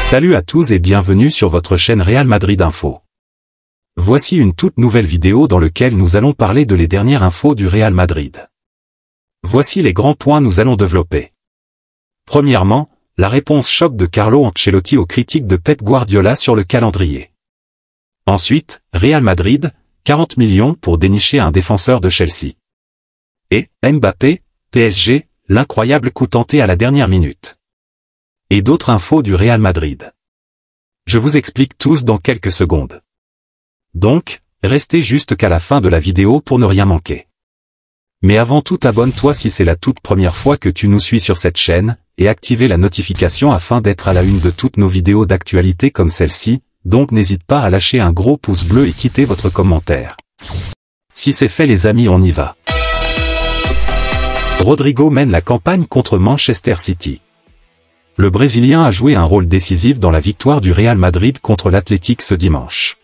Salut à tous et bienvenue sur votre chaîne Real Madrid Info. Voici une toute nouvelle vidéo dans laquelle nous allons parler de les dernières infos du Real Madrid. Voici les grands points nous allons développer. Premièrement, la réponse choc de Carlo Ancelotti aux critiques de Pep Guardiola sur le calendrier. Ensuite, Real Madrid, 40 millions pour dénicher un défenseur de Chelsea. Et, Mbappé, PSG, l'incroyable coup tenté à la dernière minute. Et d'autres infos du Real Madrid. Je vous explique tous dans quelques secondes. Donc, restez juste qu'à la fin de la vidéo pour ne rien manquer. Mais avant tout, abonne-toi si c'est la toute première fois que tu nous suis sur cette chaîne, et activez la notification afin d'être à la une de toutes nos vidéos d'actualité comme celle-ci, donc n'hésite pas à lâcher un gros pouce bleu et quitter votre commentaire. Si c'est fait les amis, on y va. Rodrigo mène la campagne contre Manchester City. Le Brésilien a joué un rôle décisif dans la victoire du Real Madrid contre l'Athletic ce dimanche.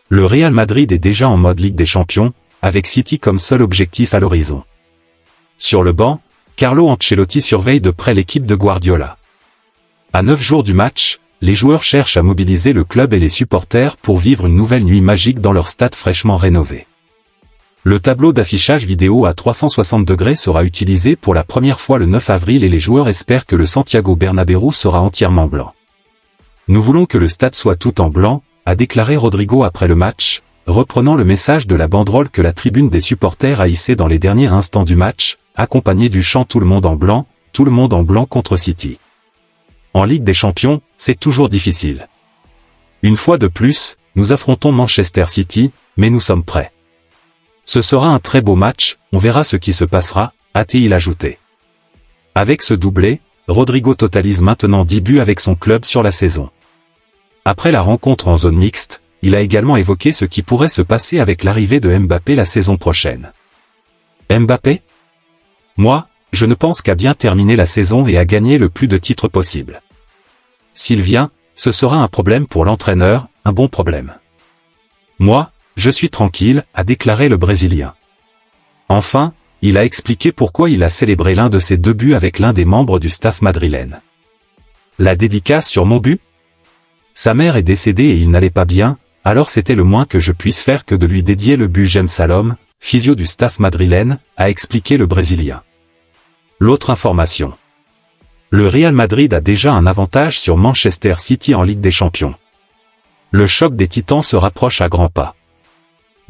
Le Real Madrid est déjà en mode Ligue des Champions, avec City comme seul objectif à l'horizon. Sur le banc, Carlo Ancelotti surveille de près l'équipe de Guardiola. À 9 jours du match, les joueurs cherchent à mobiliser le club et les supporters pour vivre une nouvelle nuit magique dans leur stade fraîchement rénové. Le tableau d'affichage vidéo à 360 degrés sera utilisé pour la première fois le 9 avril et les joueurs espèrent que le Santiago Bernabéu sera entièrement blanc. Nous voulons que le stade soit tout en blanc, a déclaré Rodrigo après le match, reprenant le message de la banderole que la tribune des supporters a hissée dans les derniers instants du match, accompagné du chant Tout le monde en blanc contre City. En Ligue des Champions, c'est toujours difficile. Une fois de plus, nous affrontons Manchester City, mais nous sommes prêts. Ce sera un très beau match, on verra ce qui se passera, a-t-il ajouté. Avec ce doublé, Rodrigo totalise maintenant 10 buts avec son club sur la saison. Après la rencontre en zone mixte, il a également évoqué ce qui pourrait se passer avec l'arrivée de Mbappé la saison prochaine. Mbappé ? Moi, je ne pense qu'à bien terminer la saison et à gagner le plus de titres possible. S'il vient, ce sera un problème pour l'entraîneur, un bon problème. Moi, je suis tranquille, a déclaré le Brésilien. Enfin, il a expliqué pourquoi il a célébré l'un de ses 2 buts avec l'un des membres du staff madrilène. La dédicace sur mon but ? Sa mère est décédée et il n'allait pas bien, alors c'était le moins que je puisse faire que de lui dédier le but. J'aime Salom, physio du staff madrilène, a expliqué le Brésilien. L'autre information. Le Real Madrid a déjà un avantage sur Manchester City en Ligue des Champions. Le choc des titans se rapproche à grands pas.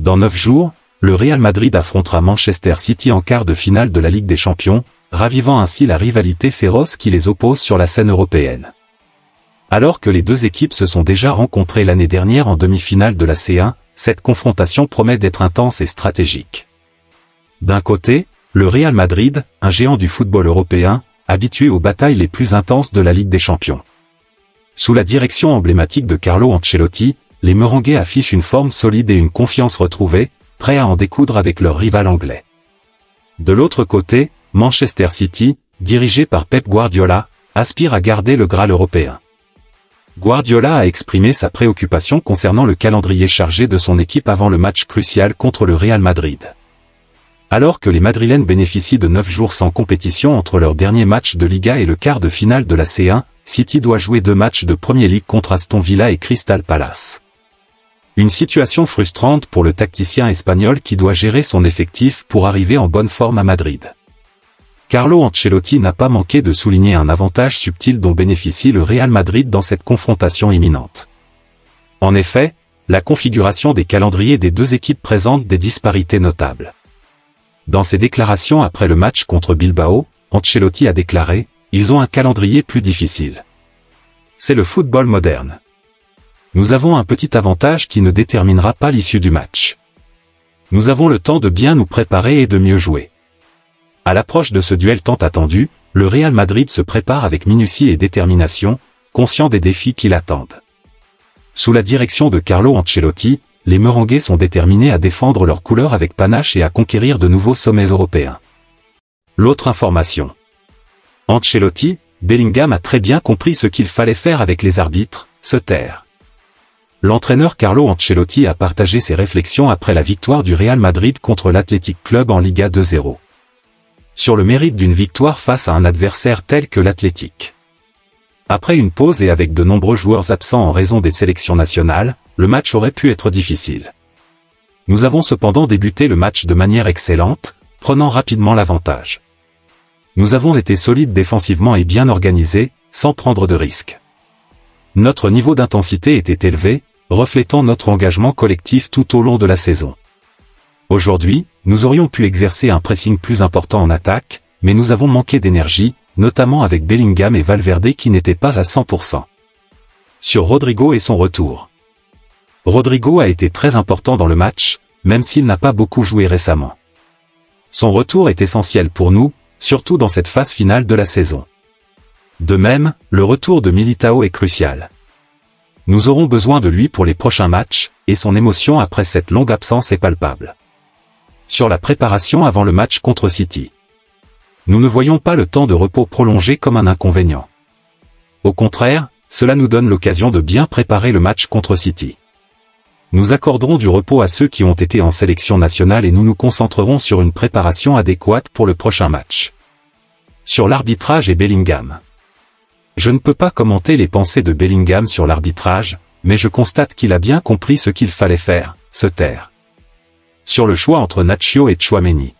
Dans 9 jours, le Real Madrid affrontera Manchester City en quart de finale de la Ligue des Champions, ravivant ainsi la rivalité féroce qui les oppose sur la scène européenne. Alors que les deux équipes se sont déjà rencontrées l'année dernière en demi-finale de la C1, cette confrontation promet d'être intense et stratégique. D'un côté, le Real Madrid, un géant du football européen, habitué aux batailles les plus intenses de la Ligue des Champions. Sous la direction emblématique de Carlo Ancelotti, les Merengues affichent une forme solide et une confiance retrouvée, prêts à en découdre avec leur rival anglais. De l'autre côté, Manchester City, dirigé par Pep Guardiola, aspire à garder le Graal européen. Guardiola a exprimé sa préoccupation concernant le calendrier chargé de son équipe avant le match crucial contre le Real Madrid. Alors que les Madrilènes bénéficient de 9 jours sans compétition entre leur dernier match de Liga et le quart de finale de la C1, City doit jouer 2 matchs de Premier League contre Aston Villa et Crystal Palace. Une situation frustrante pour le tacticien espagnol qui doit gérer son effectif pour arriver en bonne forme à Madrid. Carlo Ancelotti n'a pas manqué de souligner un avantage subtil dont bénéficie le Real Madrid dans cette confrontation imminente. En effet, la configuration des calendriers des deux équipes présente des disparités notables. Dans ses déclarations après le match contre Bilbao, Ancelotti a déclaré « Ils ont un calendrier plus difficile. C'est le football moderne. Nous avons un petit avantage qui ne déterminera pas l'issue du match. Nous avons le temps de bien nous préparer et de mieux jouer. » À l'approche de ce duel tant attendu, le Real Madrid se prépare avec minutie et détermination, conscient des défis qui l'attendent. Sous la direction de Carlo Ancelotti, les Merengues sont déterminés à défendre leurs couleurs avec panache et à conquérir de nouveaux sommets européens. L'autre information. Ancelotti, Bellingham a très bien compris ce qu'il fallait faire avec les arbitres, se taire. L'entraîneur Carlo Ancelotti a partagé ses réflexions après la victoire du Real Madrid contre l'Athletic Club en Liga 2-0. Sur le mérite d'une victoire face à un adversaire tel que l'Athletic. Après une pause et avec de nombreux joueurs absents en raison des sélections nationales, le match aurait pu être difficile. Nous avons cependant débuté le match de manière excellente, prenant rapidement l'avantage. Nous avons été solides défensivement et bien organisés, sans prendre de risques. Notre niveau d'intensité était élevé, reflétant notre engagement collectif tout au long de la saison. Aujourd'hui, nous aurions pu exercer un pressing plus important en attaque, mais nous avons manqué d'énergie, notamment avec Bellingham et Valverde qui n'étaient pas à 100%. Sur Rodrigo et son retour. Rodrigo a été très important dans le match, même s'il n'a pas beaucoup joué récemment. Son retour est essentiel pour nous, surtout dans cette phase finale de la saison. De même, le retour de Militao est crucial. Nous aurons besoin de lui pour les prochains matchs, et son émotion après cette longue absence est palpable. Sur la préparation avant le match contre City. Nous ne voyons pas le temps de repos prolongé comme un inconvénient. Au contraire, cela nous donne l'occasion de bien préparer le match contre City. Nous accorderons du repos à ceux qui ont été en sélection nationale et nous nous concentrerons sur une préparation adéquate pour le prochain match. Sur l'arbitrage et Bellingham. Je ne peux pas commenter les pensées de Bellingham sur l'arbitrage, mais je constate qu'il a bien compris ce qu'il fallait faire, se taire. Sur le choix entre Nacho et Tchouaméni.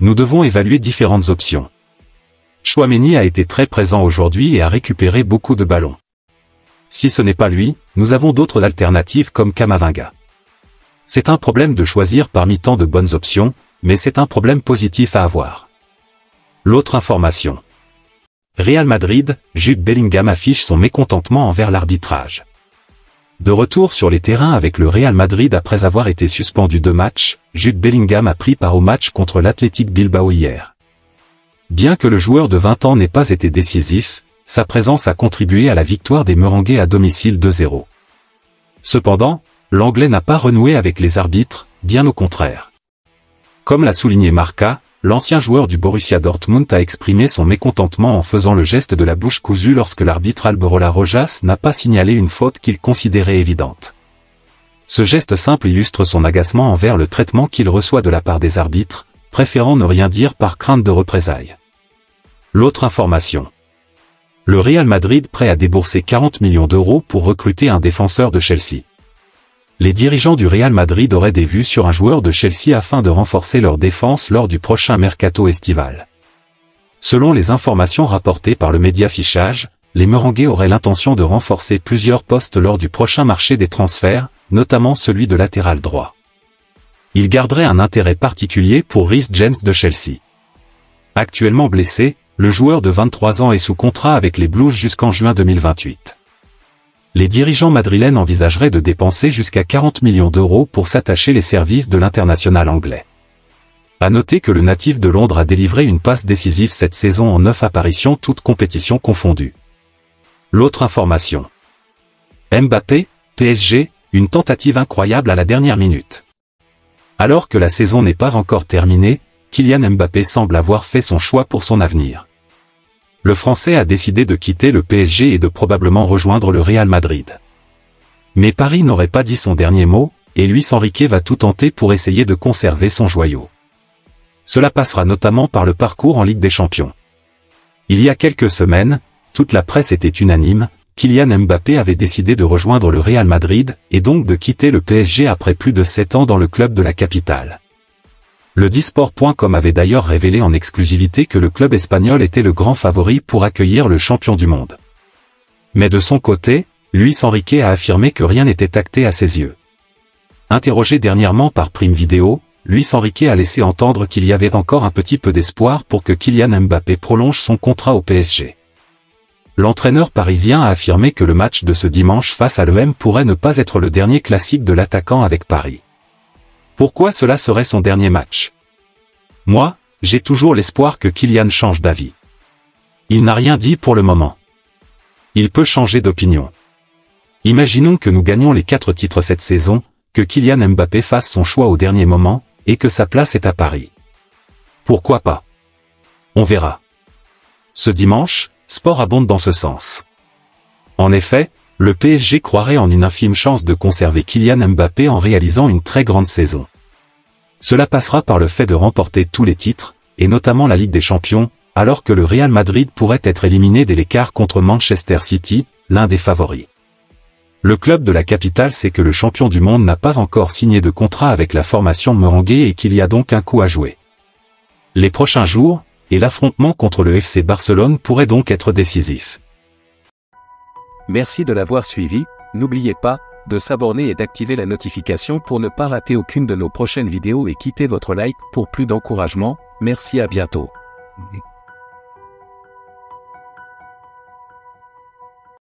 Nous devons évaluer différentes options. Tchouaméni a été très présent aujourd'hui et a récupéré beaucoup de ballons. Si ce n'est pas lui, nous avons d'autres alternatives comme Camavinga. C'est un problème de choisir parmi tant de bonnes options, mais c'est un problème positif à avoir. L'autre information. Real Madrid, Jude Bellingham affiche son mécontentement envers l'arbitrage. De retour sur les terrains avec le Real Madrid après avoir été suspendu 2 matchs, Jude Bellingham a pris part au match contre l'Athletic Bilbao hier. Bien que le joueur de 20 ans n'ait pas été décisif, sa présence a contribué à la victoire des Merengues à domicile 2-0. Cependant, l'Anglais n'a pas renoué avec les arbitres, bien au contraire. Comme l'a souligné Marca, l'ancien joueur du Borussia Dortmund a exprimé son mécontentement en faisant le geste de la bouche cousue lorsque l'arbitre Alberola Rojas n'a pas signalé une faute qu'il considérait évidente. Ce geste simple illustre son agacement envers le traitement qu'il reçoit de la part des arbitres, préférant ne rien dire par crainte de représailles. L'autre information. Le Real Madrid prêt à débourser 40 millions d'euros pour recruter un défenseur de Chelsea. Les dirigeants du Real Madrid auraient des vues sur un joueur de Chelsea afin de renforcer leur défense lors du prochain mercato estival. Selon les informations rapportées par le média Fichage, les Merengues auraient l'intention de renforcer plusieurs postes lors du prochain marché des transferts, notamment celui de latéral droit. Ils garderaient un intérêt particulier pour Reece James de Chelsea. Actuellement blessé, le joueur de 23 ans est sous contrat avec les Blues jusqu'en juin 2028. Les dirigeants madrilènes envisageraient de dépenser jusqu'à 40 millions d'euros pour s'attacher les services de l'international anglais. À noter que le natif de Londres a délivré une passe décisive cette saison en 9 apparitions toutes compétitions confondues. L'autre information. Mbappé, PSG, une tentative incroyable à la dernière minute. Alors que la saison n'est pas encore terminée, Kylian Mbappé semble avoir fait son choix pour son avenir. Le Français a décidé de quitter le PSG et de probablement rejoindre le Real Madrid. Mais Paris n'aurait pas dit son dernier mot, et Luis Enrique va tout tenter pour essayer de conserver son joyau. Cela passera notamment par le parcours en Ligue des Champions. Il y a quelques semaines, toute la presse était unanime, Kylian Mbappé avait décidé de rejoindre le Real Madrid, et donc de quitter le PSG après plus de 7 ans dans le club de la capitale. Le Disport.com avait d'ailleurs révélé en exclusivité que le club espagnol était le grand favori pour accueillir le champion du monde. Mais de son côté, Luis Enrique a affirmé que rien n'était acté à ses yeux. Interrogé dernièrement par Prime Video, Luis Enrique a laissé entendre qu'il y avait encore un petit peu d'espoir pour que Kylian Mbappé prolonge son contrat au PSG. L'entraîneur parisien a affirmé que le match de ce dimanche face à l'OM pourrait ne pas être le dernier classique de l'attaquant avec Paris. Pourquoi cela serait son dernier match? Moi, j'ai toujours l'espoir que Kylian change d'avis. Il n'a rien dit pour le moment. Il peut changer d'opinion. Imaginons que nous gagnons les 4 titres cette saison, que Kylian Mbappé fasse son choix au dernier moment, et que sa place est à Paris. Pourquoi pas? On verra. Ce dimanche, Sport abonde dans ce sens. En effet, le PSG croirait en une infime chance de conserver Kylian Mbappé en réalisant une très grande saison. Cela passera par le fait de remporter tous les titres, et notamment la Ligue des Champions, alors que le Real Madrid pourrait être éliminé dès l'écart contre Manchester City, l'un des favoris. Le club de la capitale sait que le champion du monde n'a pas encore signé de contrat avec la formation merengue et qu'il y a donc un coup à jouer. Les prochains jours, et l'affrontement contre le FC Barcelone pourrait donc être décisif. Merci de l'avoir suivi, n'oubliez pas de s'abonner et d'activer la notification pour ne pas rater aucune de nos prochaines vidéos et quittez votre like pour plus d'encouragement. Merci, à bientôt.